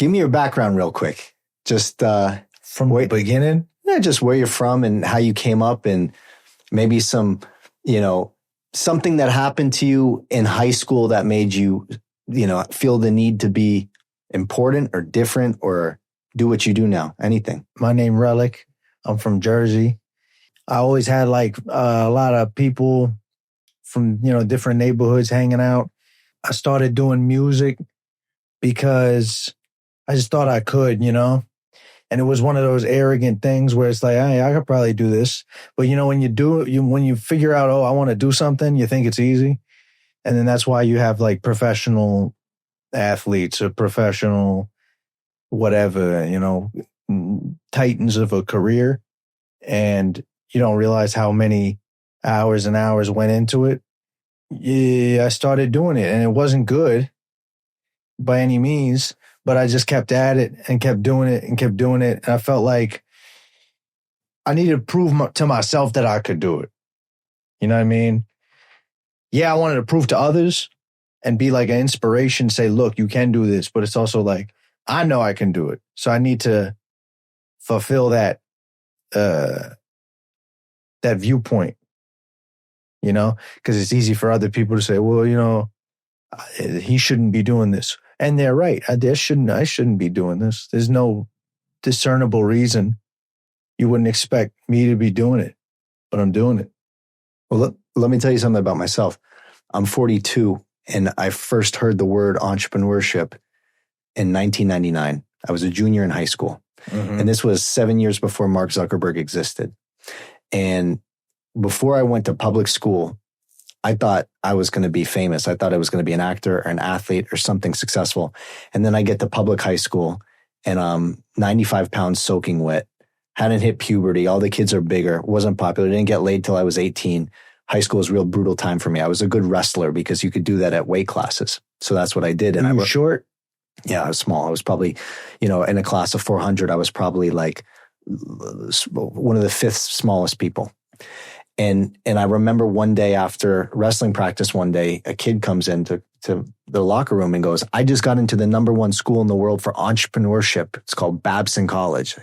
Give me your background real quick. Just from the beginning? Yeah, just where you're from and how you came up, and maybe some, something that happened to you in high school that made you, feel the need to be important or different or do what you do now. Anything. My name Relic. I'm from Jersey. I always had like a lot of people from, different neighborhoods hanging out. I started doing music because I just thought I could, and it was one of those arrogant things where it's like, hey, I could probably do this. But when when you figure out, I want to do something, you think it's easy. And then that's why you have like professional athletes or professional whatever, titans of a career. And you don't realize how many hours and hours went into it. Yeah, I started doing it and it wasn't good by any means, but I just kept at it and kept doing it and kept doing it. And I felt like I needed to prove to myself that I could do it. You know what I mean? Yeah, I wanted to prove to others and be like an inspiration, say, look, you can do this. But it's also like, I know I can do it. So I need to fulfill that viewpoint, because it's easy for other people to say, well, he shouldn't be doing this. And they're right. I shouldn't be doing this. There's no discernible reason you wouldn't expect me to be doing it, but I'm doing it. Well, let me tell you something about myself. I'm 42 and I first heard the word entrepreneurship in 1999. I was a junior in high school. Mm-hmm. And this was 7 years before Mark Zuckerberg existed. And before I went to public school, I thought I was going to be famous. I thought I was going to be an actor or an athlete or something successful. And then I get to public high school and I'm 95 pounds soaking wet, hadn't hit puberty. All the kids are bigger, wasn't popular, didn't get laid till I was 18. High school was a real brutal time for me. I was a good wrestler because you could do that at weight classes. So that's what I did. And I was short. Yeah, I was small. I was probably, in a class of 400, I was probably like one of the fifth smallest people. And I remember one day after wrestling practice, a kid comes into the locker room and goes, I just got into the #1 school in the world for entrepreneurship. It's called Babson College.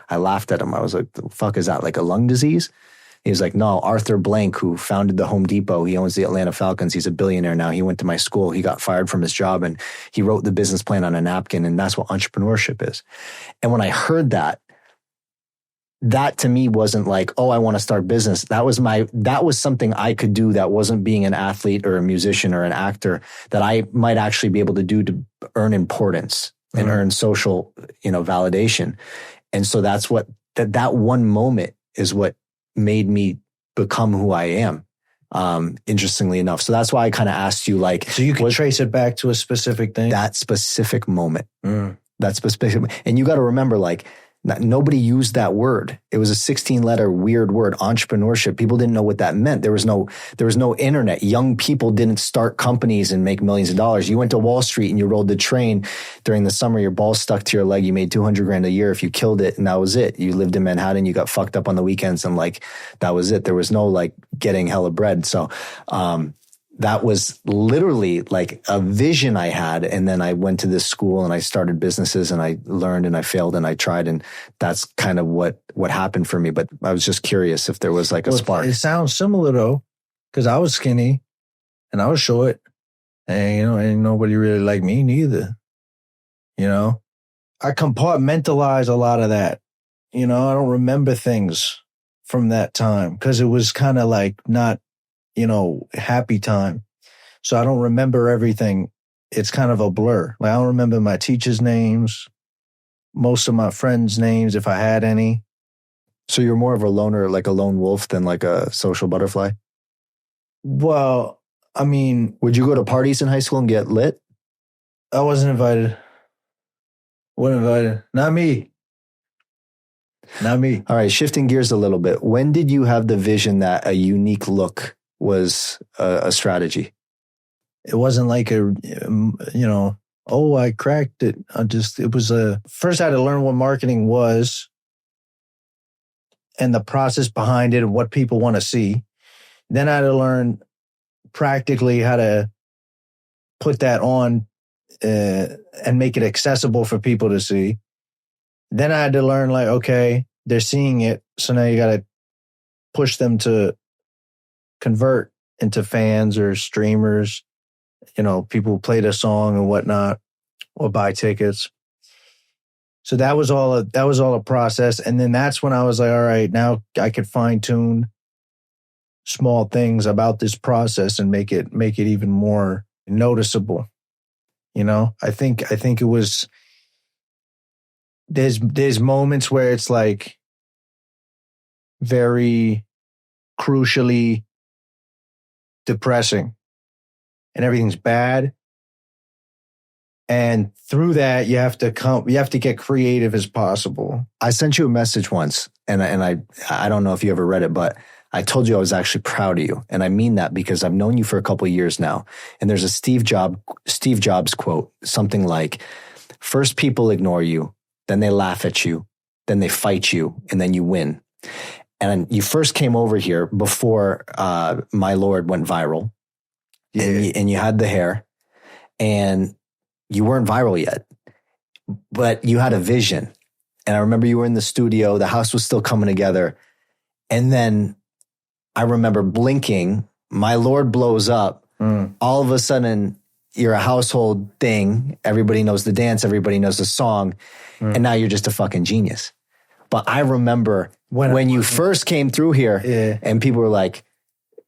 I laughed at him. I was like, the fuck is that, like a lung disease? He was like, no, Arthur Blank, who founded the Home Depot, he owns the Atlanta Falcons. He's a billionaire now. He went to my school. He got fired from his job and he wrote the business plan on a napkin. And that's what entrepreneurship is. And when I heard that to me wasn't like, I want to start business. That was something I could do that wasn't being an athlete or a musician or an actor, that I might actually be able to do to earn importance and earn social, validation. And so that's what, that one moment is what made me become who I am. Interestingly enough. So that's why I kind of asked you, like, so you can trace it back to a specific thing, that specific moment, that specific, and you got to remember, like, nobody used that word. It was a 16-letter weird word, entrepreneurship. People didn't know what that meant. There was no internet. Young people didn't start companies and make millions of dollars. You went to Wall Street and you rode the train during the summer. Your ball stuck to your leg. You made $200,000 a year if you killed it, and that was it. You lived in Manhattan. You got fucked up on the weekends, and like that was it. There was no like getting hella bread. So that was literally like a vision I had. And then I went to this school and I started businesses and I learned and I failed and I tried. And that's kind of what happened for me. But I was just curious if there was like a spark. It sounds similar though, because I was skinny and I was short and, ain't nobody really liked me neither. I compartmentalize a lot of that. I don't remember things from that time because it was kind of like not, happy time. So I don't remember everything. It's kind of a blur. Like I don't remember my teachers' names, most of my friends' names, if I had any. So you're more of a loner, like a lone wolf than like a social butterfly? Well, I mean... Would you go to parties in high school and get lit? I wasn't invited. Wasn't invited. Not me. Not me. All right, shifting gears a little bit. When did you have the vision that a unique look was a strategy? It wasn't like I cracked it. First I had to learn what marketing was and the process behind it and what people want to see. Then I had to learn practically how to put that on and make it accessible for people to see. Then I had to learn, like, okay, they're seeing it. So now you got to push them to convert into fans or streamers, people who play the song and whatnot, or buy tickets. So that was all a process. And then that's when I was like, all right, now I could fine tune small things about this process and make it even more noticeable. I think it was, there's moments where it's like very crucially depressing and everything's bad. And through that, you have to get creative as possible. I sent you a message once, and I don't know if you ever read it, but I told you I was actually proud of you. And I mean that because I've known you for a couple of years now. And there's a Steve Jobs quote, something like, first people ignore you, then they laugh at you, then they fight you, and then you win. And you first came over here before My Lord went viral. Yeah. And you had the hair, and you weren't viral yet, but you had a vision. And I remember you were in the studio, the house was still coming together. And then I remember blinking, My Lord blows up. All of a sudden, you're a household thing. Everybody knows the dance. Everybody knows the song. And now you're just a fucking genius. But I remember when you first came through here and people were like,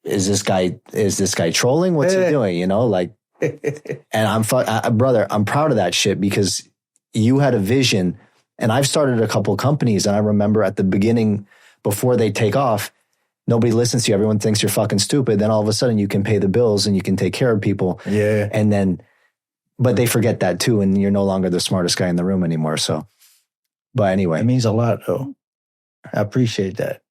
is this guy trolling? What's he doing? And brother, I'm proud of that shit because you had a vision, and I've started a couple of companies, and I remember at the beginning, before they take off, nobody listens to you. Everyone thinks you're fucking stupid. Then all of a sudden you can pay the bills and you can take care of people. Yeah. And then, but they forget that too. And you're no longer the smartest guy in the room anymore. So, but anyway. It means a lot though. I appreciate that.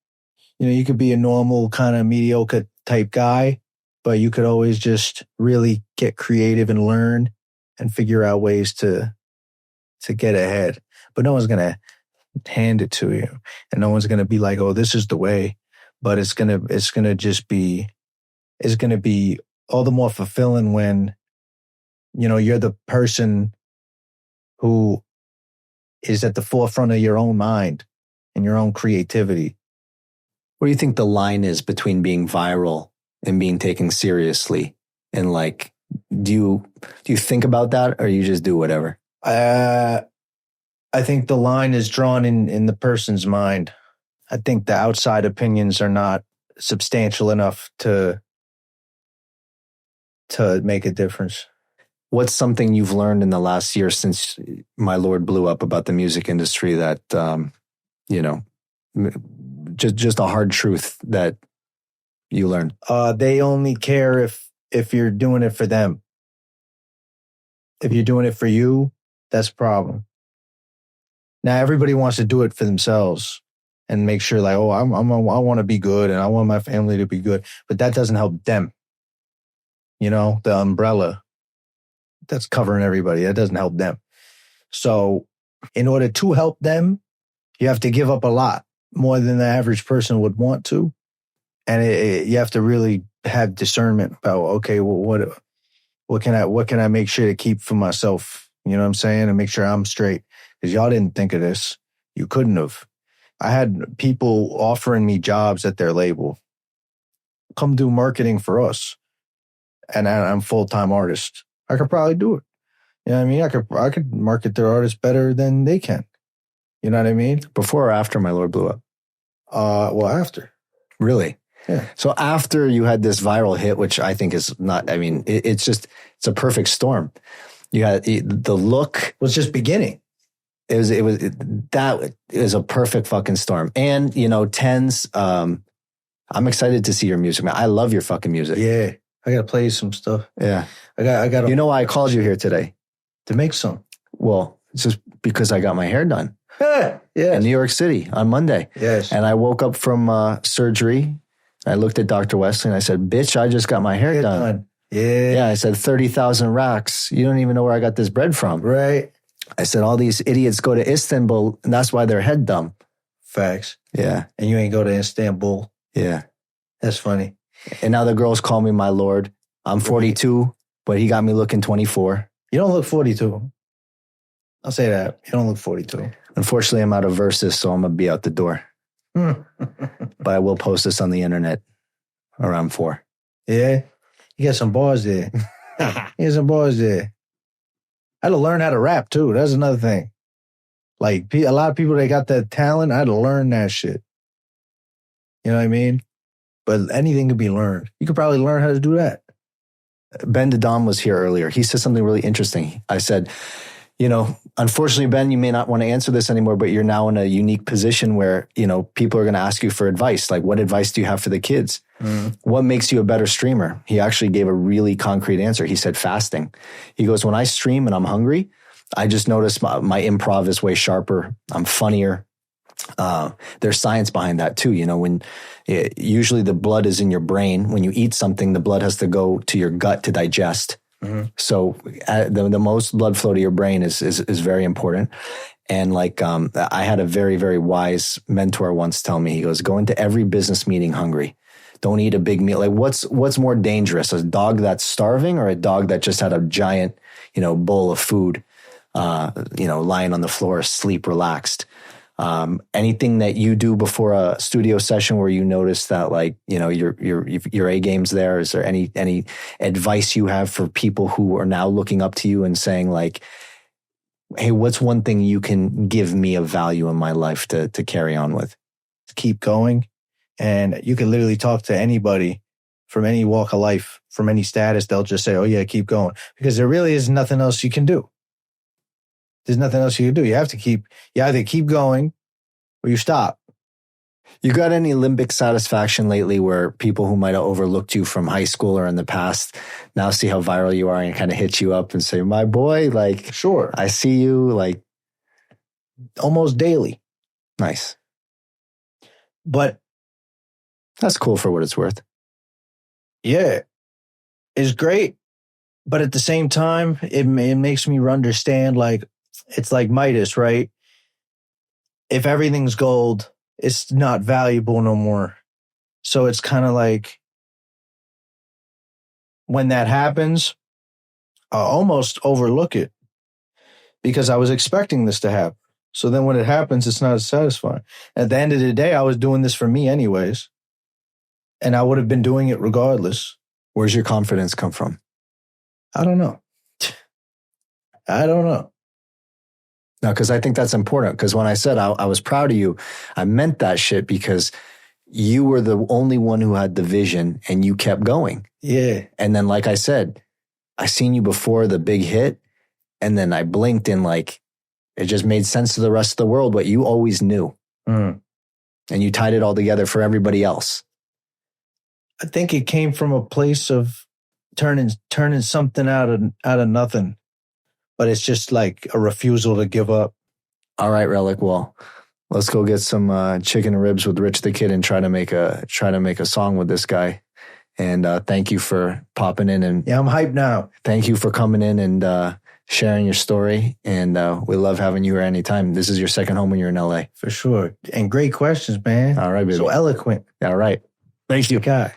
You could be a normal kind of mediocre type guy, but you could always just really get creative and learn and figure out ways to get ahead. But no one's going to hand it to you, and no one's going to be like, oh, this is the way. But it's going to be all the more fulfilling when, you're the person who is at the forefront of your own mind and your own creativity. What do you think the line is between being viral and being taken seriously? And like, do you think about that, or you just do whatever? I think the line is drawn in the person's mind. I think the outside opinions are not substantial enough to make a difference. What's something you've learned in the last year since My Lord blew up about the music industry that, just a hard truth that you learned? They only care if you're doing it for them. If you're doing it for you, that's a problem. Now, everybody wants to do it for themselves and make sure like, oh, I want to be good and I want my family to be good. But that doesn't help them. The umbrella that's covering everybody, that doesn't help them. So in order to help them, you have to give up a lot more than the average person would want to. And you have to really have discernment about, okay, well, what can I make sure to keep for myself? You know what I'm saying? And make sure I'm straight. Because y'all didn't think of this. You couldn't have. I had people offering me jobs at their label. Come do marketing for us. And I'm a full-time artist. I could probably do it. You know what I mean? I could market their artists better than they can. You know what I mean? Before or after My Lord blew up? Well, after. Really? Yeah. So after you had this viral hit, which I think is not, it's a perfect storm. You had the look. Was just beginning. That is a perfect fucking storm. And, Tens, I'm excited to see your music, man. I love your fucking music. Yeah. I got to play some stuff. Yeah. I got. You know why I called you here today? To make some. Well, it's just because I got my hair done. Yeah. In New York City on Monday. Yes. And I woke up from surgery. I looked at Dr. Wesley and I said, bitch, I just got my hair done. Yeah. Yeah. I said, 30,000 racks. You don't even know where I got this bread from. Right. I said, all these idiots go to Istanbul and that's why they're head dumb. Facts. Yeah. And you ain't go to Istanbul. Yeah. That's funny. And now the girls call me My Lord. I'm 42, but he got me looking 24. You don't look 42. I'll say that. You don't look 42. Unfortunately, I'm out of verses, so I'm going to be out the door. But I will post this on the internet around 4. Yeah? You got some bars there. You got some bars there. I had to learn how to rap, too. That's another thing. Like, a lot of people, they got that talent. I had to learn that shit. You know what I mean? But anything can be learned. You could probably learn how to do that. Ben Dadam was here earlier. He said something really interesting. I said, unfortunately, Ben, you may not want to answer this anymore, but you're now in a unique position where, people are going to ask you for advice. Like, what advice do you have for the kids? What makes you a better streamer? He actually gave a really concrete answer. He said fasting. He goes, when I stream and I'm hungry, I just notice my improv is way sharper. I'm funnier. There's science behind that too. Usually the blood is in your brain. When you eat something, the blood has to go to your gut to digest. So the most blood flow to your brain is very important. And I had a very, very wise mentor once tell me, he goes, go into every business meeting hungry. Don't eat a big meal. Like what's more dangerous, a dog that's starving or a dog that just had a giant, bowl of food, lying on the floor, asleep, relaxed. Anything that you do before a studio session where you notice that your A game's there? Is there any advice you have for people who are now looking up to you and saying like, hey, what's one thing you can give me of value in my life to carry on with? Keep going. And you can literally talk to anybody from any walk of life, from any status. They'll just say, oh yeah, keep going. Because there really is nothing else you can do. There's nothing else you can do. You either keep going or you stop. You got any limbic satisfaction lately where people who might have overlooked you from high school or in the past now see how viral you are and kind of hit you up and say, my boy, like, sure, I see you, like, almost daily. Nice. But that's cool for what it's worth. Yeah, it's great. But at the same time, it makes me understand, like, it's like Midas, right? If everything's gold, it's not valuable no more. So it's kind of like when that happens, I almost overlook it because I was expecting this to happen. So then when it happens, it's not as satisfying. At the end of the day, I was doing this for me anyways, and I would have been doing it regardless. Where's your confidence come from? I don't know. No, because I think that's important. Because when I said I was proud of you, I meant that shit because you were the only one who had the vision and you kept going. Yeah. And then, like I said, I seen you before the big hit, and then I blinked and like it just made sense to the rest of the world what you always knew. And you tied it all together for everybody else. I think it came from a place of turning something out of nothing. But it's just like a refusal to give up. All right, Relic. Well, let's go get some chicken and ribs with Rich the Kid and try to make a song with this guy. And thank you for popping in. And yeah, I'm hyped now. Thank you for coming in and sharing your story. And we love having you here anytime. This is your second home when you're in LA. For sure. And great questions, man. All right, baby. So eloquent. All right. Thank you. Guy.